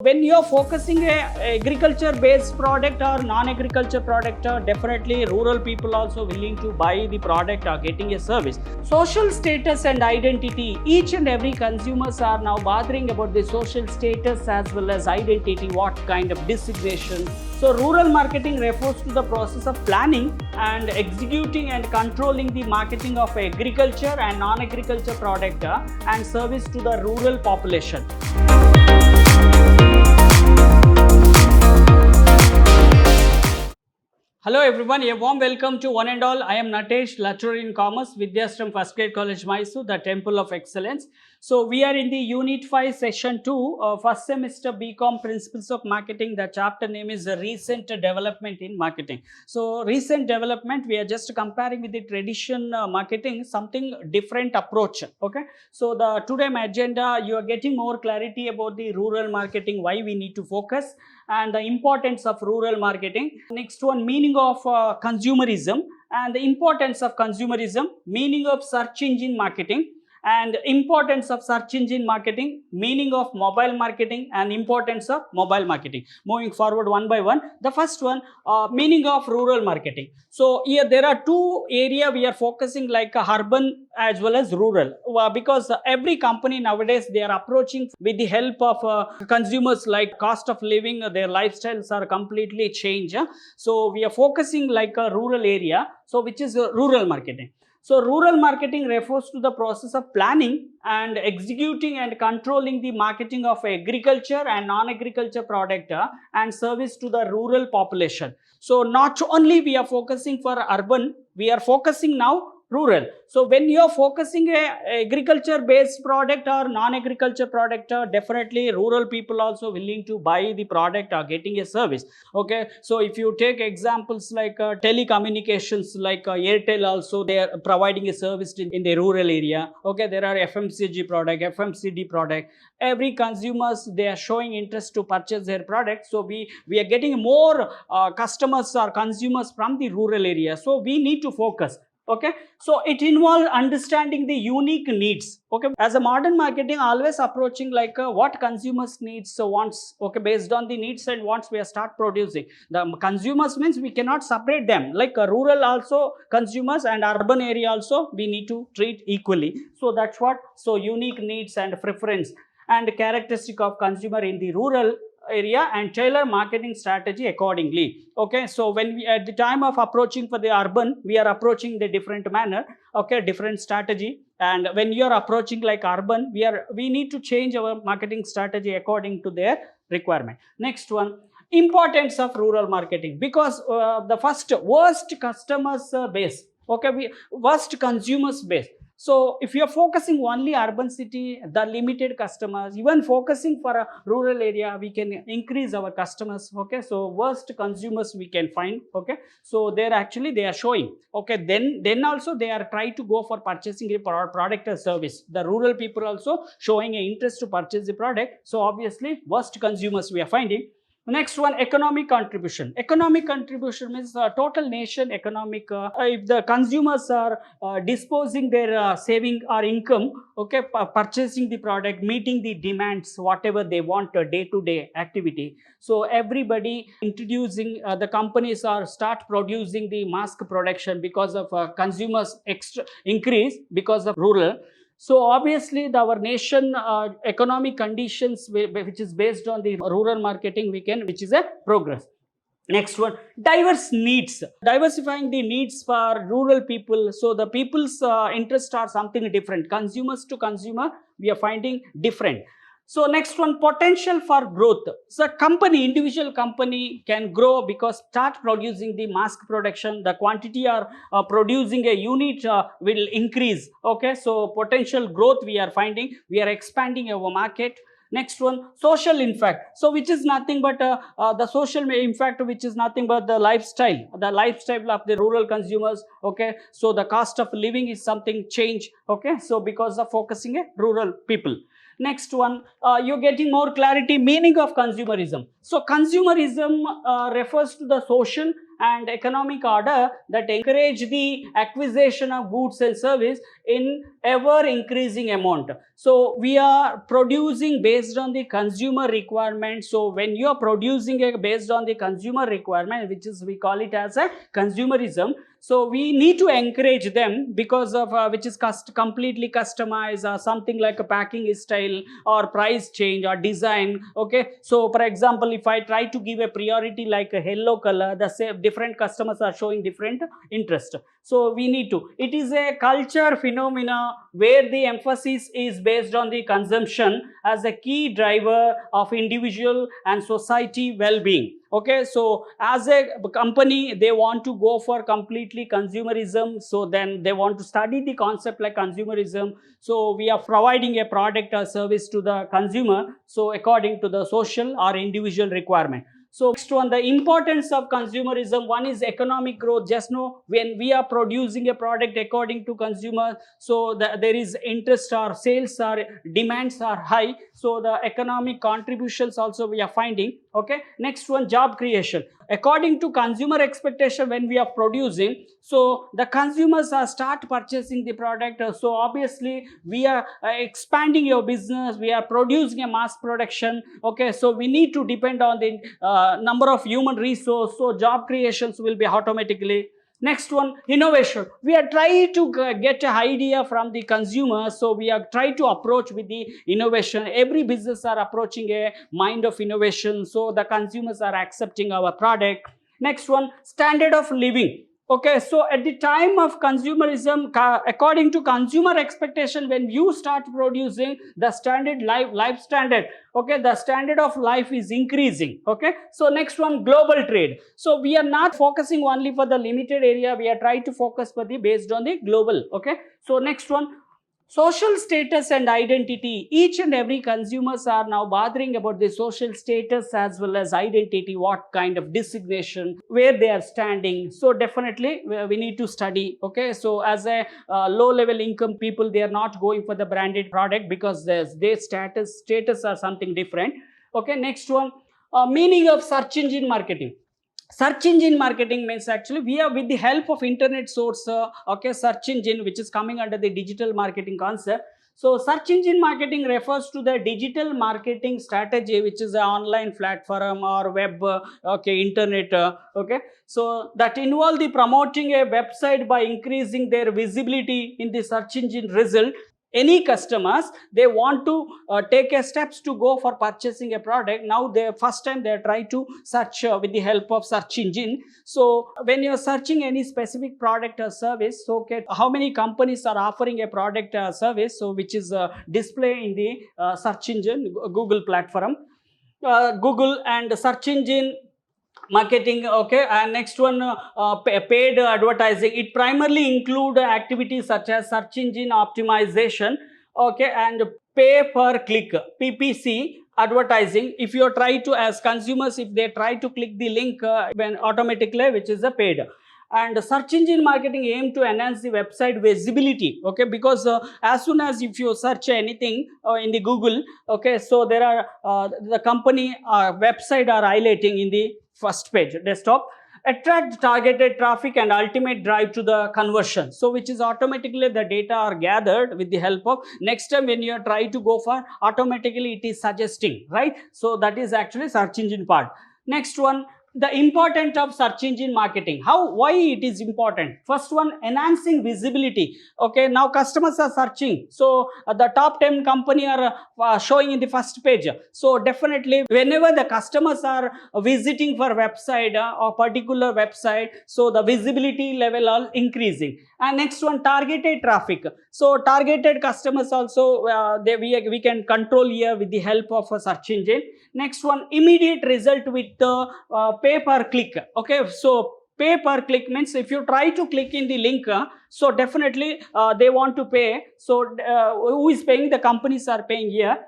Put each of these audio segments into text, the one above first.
When you're focusing a agriculture based product or non-agriculture product, definitely rural people also willing to buy the product or getting a service. Social status and identity, each and every consumers are now bothering about the social status as well as identity, what kind of designation. So rural marketing refers to the process of planning and executing and controlling the marketing of agriculture and non-agriculture product and service to the rural population. Hello everyone, a warm welcome to one and all. I am Natesh, lecturer in commerce, Vidhyaashram First Grade College, MYSURU, the Temple of Excellence. So we are in the Unit 5, Session 2, first semester BCom Principles of Marketing. The chapter name is Recent Development in Marketing. So recent development, we are just comparing with the tradition marketing, something different approach. Okay. So the today my agenda, you are getting more clarity about the rural marketing, why we need to focus, and the importance of rural marketing. Next one, meaning of consumerism and the importance of consumerism, meaning of search engine marketing and importance of search engine marketing, meaning of mobile marketing and importance of mobile marketing. Moving forward one by one. The first one, meaning of rural marketing. So here there are two areas we are focusing, like urban as well as rural, because every company nowadays they are approaching with the help of consumers, like cost of living, their lifestyles are completely changed. So we are focusing like a rural area, so which is rural marketing. So rural marketing refers to the process of planning and executing and controlling the marketing of agriculture and non-agriculture product and service to the rural population. So not only we are focusing for urban, we are focusing now rural. So when you are focusing a agriculture based product or non-agriculture product, definitely rural people also willing to buy the product or getting a service. Okay, so if you take examples like telecommunications, like Airtel, also they are providing a service in the rural area. Okay, there are FMCG product, FMCD product. Every consumers, they are showing interest to purchase their product. So we are getting more customers or consumers from the rural area. So we need to focus. Okay, so it involves understanding the unique needs. Okay, as a modern marketing, always approaching like what consumers needs, so wants. Okay, based on the needs and wants, we are start producing. The consumers means we cannot separate them, like rural also consumers and urban area also we need to treat equally. So that's what, so unique needs and preference and characteristic of consumer in the rural area and tailor marketing strategy accordingly. Okay, so when we at the time of approaching for the urban, we are approaching the different manner. Okay, different strategy. And when you are approaching like urban, we need to change our marketing strategy according to their requirement. Next one, importance of rural marketing, because the first worst customers base. Okay, worst consumers base. So if you are focusing only urban city, the limited customers, even focusing for a rural area, we can increase our customers. Okay, so worst consumers we can find. Okay, so they're actually they are showing. Okay, then also they are trying to go for purchasing a product or service. The rural people also showing an interest to purchase the product. So obviously worst consumers we are finding. Next one, economic contribution. Economic contribution means total nation economic. If the consumers are disposing their saving or income, okay, purchasing the product, meeting the demands, whatever they want, day-to-day activity. So everybody introducing the companies are start producing the mask production because of consumers extra increase because of rural. So obviously our nation economic conditions which is based on the rural marketing which is a progress. Next one, diverse needs, diversifying the needs for rural people. So the people's interests are something different, consumers to consumer we are finding different. So next one, potential for growth. So individual company can grow because start producing the mask production, the quantity are producing a unit will increase. Okay, so potential growth we are finding, we are expanding our market. Next one, social impact. So which is nothing but the social impact, which is nothing but the lifestyle of the rural consumers. Okay, so the cost of living is something change. Okay, so because of focusing a rural people. Next one, you're getting more clarity, meaning of consumerism. So consumerism refers to the social and economic order that encourage the acquisition of goods and service in ever increasing amount. So we are producing based on the consumer requirement. So when you are producing based on the consumer requirement, which is we call it as a consumerism, so we need to encourage them because of which is completely customized, or something like a packing style or price change or design. Okay, so for example, if I try to give a priority like a yellow color, the same different customers are showing different interest. So we need to, it is a culture phenomena where the emphasis is based on the consumption as a key driver of individual and society well-being. Okay, so as a company, they want to go for completely consumerism. So then they want to study the concept like consumerism. So we are providing a product or service to the consumer, so according to the social or individual requirement. So next one, the importance of consumerism. One is economic growth. Just know, when we are producing a product according to consumer, so there is interest or sales or demands are high. So the economic contributions also we are finding. Okay, next one, job creation. According to consumer expectation, when we are producing, so the consumers are start purchasing the product. So obviously we are expanding your business, we are producing a mass production. Okay, so we need to depend on the number of human resource, so job creations will be automatically. Next one, innovation. We are trying to get an idea from the consumer, so we are trying to approach with the innovation. Every business are approaching a mind of innovation, so the consumers are accepting our product. Next one, standard of living. Okay, so at the time of consumerism, according to consumer expectation, when you start producing, the standard life standard, okay, the standard of life is increasing. Okay, so next one, global trade. So we are not focusing only for the limited area, we are trying to focus for the based on the global. Okay, so next one, social status and identity. Each and every consumers are now bothering about the social status as well as identity, what kind of designation, where they are standing. So definitely we need to study. Okay, so as a low level income people, they are not going for the branded product because their status are something different. Okay, next one, meaning of search engine marketing. Search engine marketing means actually we are with the help of internet source, okay, search engine, which is coming under the digital marketing concept. So search engine marketing refers to the digital marketing strategy, which is an online platform or web, okay, internet, okay, so that involve the promoting a website by increasing their visibility in the search engine result. Any customers, they want to take a steps to go for purchasing a product. Now they first time they try to search with the help of search engine. So when you're searching any specific product or service, so okay, how many companies are offering a product or service, so which is display in the search engine, Google platform, Google and search engine marketing. Okay, and next one, paid advertising. It primarily include activities such as search engine optimization, okay, and pay per click, PPC advertising. If you try to, as consumers, if they try to click the link when automatically, which is a paid. And search engine marketing aim to enhance the website visibility. Okay, because as soon as if you search anything in the Google, okay, so there are the company website are highlighting in the first page, desktop, attract targeted traffic and ultimate drive to the conversion. So which is automatically the data are gathered with the help of, next time when you try to go for, automatically it is suggesting, right? So that is actually search engine part. Next one, the importance of search engine marketing. Why it is important? First one, enhancing visibility. Okay, now customers are searching, so the top 10 company are showing in the first page. So definitely whenever the customers are visiting for website or particular website, so the visibility level are increasing. And next one, targeted traffic. So targeted customers also we can control here with the help of a search engine. Next one, immediate result with the pay per click. Okay, so pay per click means if you try to click in the link, so definitely they want to pay. So who is paying? The companies are paying here.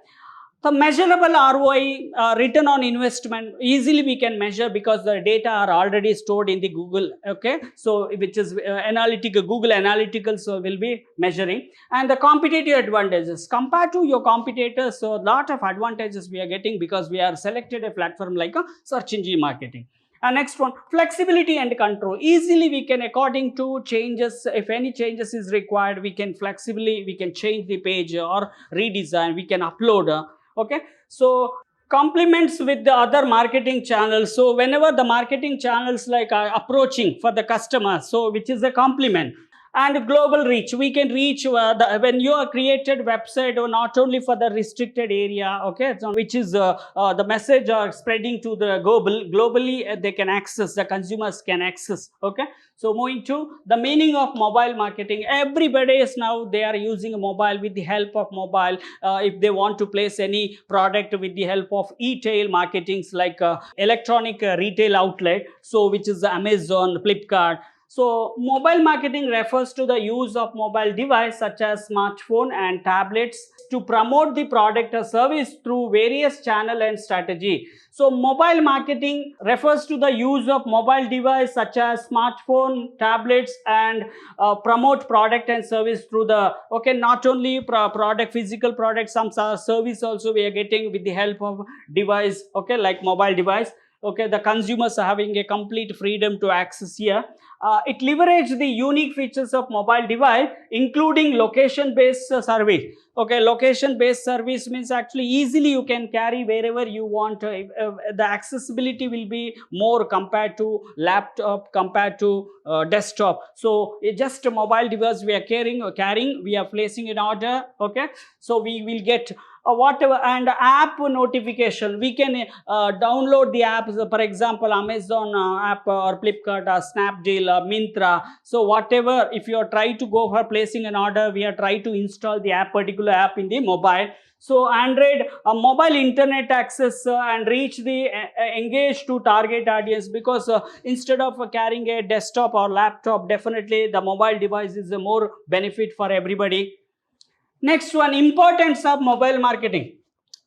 The measurable ROI, return on investment, easily we can measure because the data are already stored in the Google. Okay, so which is Google Analytical, so will be measuring. And the competitive advantages compared to your competitors, so lot of advantages we are getting because we are selected a platform like a search engine marketing. And next one, flexibility and control. Easily we can, according to changes, if any changes is required, we can flexibly, we can change the page or redesign, we can upload. Okay, so complements with the other marketing channels. So whenever the marketing channels like are approaching for the customer, so which is a complement. And global reach, we can reach when you are created website or not only for the restricted area, okay, so which is the message are spreading to the globally, they can access, the consumers can access. Okay, so moving to the meaning of mobile marketing. Everybody is now, they are using a mobile. With the help of mobile, if they want to place any product, with the help of e-tail marketings like electronic retail outlet, so which is Amazon, Flipkart. So mobile marketing refers to the use of mobile device such as smartphone and tablets to promote the product or service through various channel and strategy. So mobile marketing refers to the use of mobile device such as smartphone, tablets, and promote product and service through the, okay, not only product, physical product, some service also we are getting with the help of device, okay, like mobile device. Okay, the consumers are having a complete freedom to access here. It leverages the unique features of mobile device, including location-based service. Okay, location-based service means actually easily you can carry wherever you want. The accessibility will be more compared to laptop, compared to desktop. So just a mobile device we are carrying, we are placing an order. Okay, so we will get whatever. And app notification, we can download the apps, for example Amazon app or Flipkart or Snapdeal or Myntra. So whatever, if you are trying to go for placing an order, we are trying to install the particular app in the mobile. So Android, mobile internet access and reach the engage to target audience, because instead of carrying a desktop or laptop, definitely the mobile device is a more benefit for everybody. Next one, importance of mobile marketing.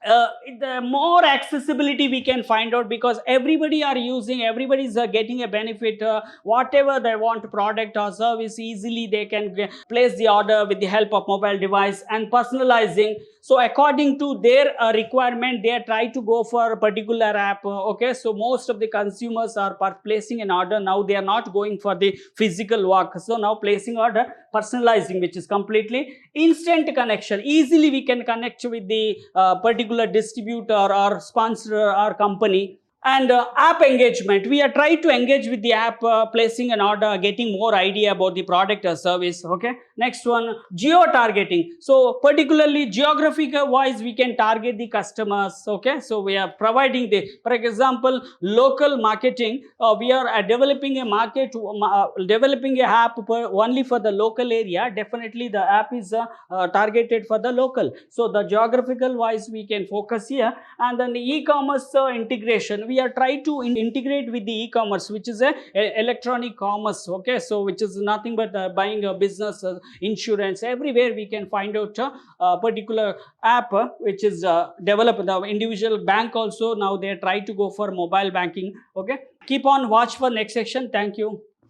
The more accessibility we can find out, because everybody are using, everybody is getting a benefit. Whatever they want, product or service, easily they can place the order with the help of mobile device. And personalizing, so according to their requirement, they try to go for a particular app. Okay, so most of the consumers are placing an order now, they are not going for the physical work. So now placing order, personalizing, which is completely instant connection. Easily we can connect with the particular distributor or sponsor or company. And app engagement, we are trying to engage with the app, placing an order, getting more idea about the product or service. Okay, next one, geo targeting. So particularly geographical wise, we can target the customers. Okay, so we are providing the, for example, local marketing. We are developing a market, developing a app only for the local area. Definitely the app is targeted for the local. So the geographical wise we can focus here. And then the e-commerce integration, we are trying to integrate with the e-commerce, which is a electronic commerce. Okay, so which is nothing but buying a business, insurance, everywhere we can find out a particular app which is developed. The individual bank also now they try to go for mobile banking. Okay, keep on watch for next section. Thank you.